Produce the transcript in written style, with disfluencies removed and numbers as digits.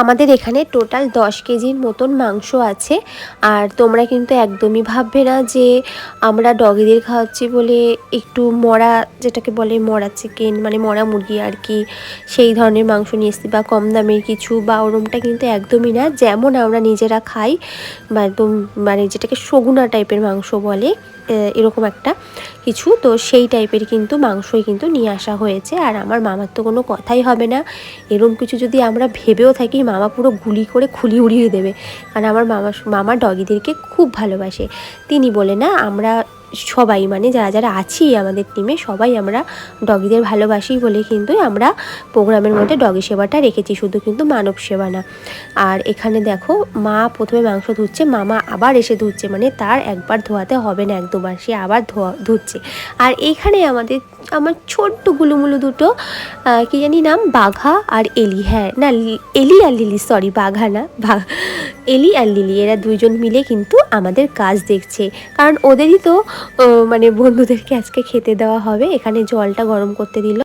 আমাদের এখানে টোটাল 10 কেজির মতন মাংস আছে। আর তোমরা কিন্তু একদমই ভাববে না যে আমরা ডগিদের খাওয়াচ্ছি বলে একটু মরা, যেটাকে বলে মরা চিকেন, মানে মরা মুরগি আর কি, সেই ধরনের মাংস নিয়ে এসেছি বা কম দামের কিছু বা ওরমটা কিন্তু একদমই না। যেমন আমরা নিজেরা খাই বা একদম মানে যেটাকে সগুনা টাইপের মাংস বলে, এরকম একটা কিছু, তো সেই টাইপের কিন্তু মাংসই কিন্তু নিয়ে আসা হয়েছে। আর আমার মামার তো কোনো কথাই হবে না, এরকম কিছু যদি আমরা ভেবেও থাকি মামা পুরো গুলি করে খুলি উড়িয়ে দেবে। কারণ আমার মামা ডগিদেরকে খুব ভালোবাসে। তিনি বলে না, আমরা সবাই মানে যারা যারা আছি আমাদের টিমে সবাই আমরা ডগিদের ভালোবাসি বলে কিন্তু আমরা প্রোগ্রামের মধ্যে ডগি সেবাটা রেখেছি, শুধু কিন্তু মানব সেবা না। আর এখানে দেখো মা প্রথমে মাংস ধুচ্ছে, মামা আবার এসে ধুচ্ছে, মানে তার একবার ধোয়াতে হবে না, এক দুবার সে আবার ধুচ্ছে। আর এইখানে আমার ছোট্ট গুলুমুলু দুটো, কি জানি নাম, বাঘা আর এলি, হ্যাঁ না এলি আর লিলি, সরি বাঘা না, এলি আর লিলি, এরা দুইজন মিলে কিন্তু আমাদের কাজ দেখছে। কারণ ওদেরই তো মানে বন্ধুদেরকে আজকে খেতে দেওয়া হবে। এখানে জলটা গরম করতে দিল।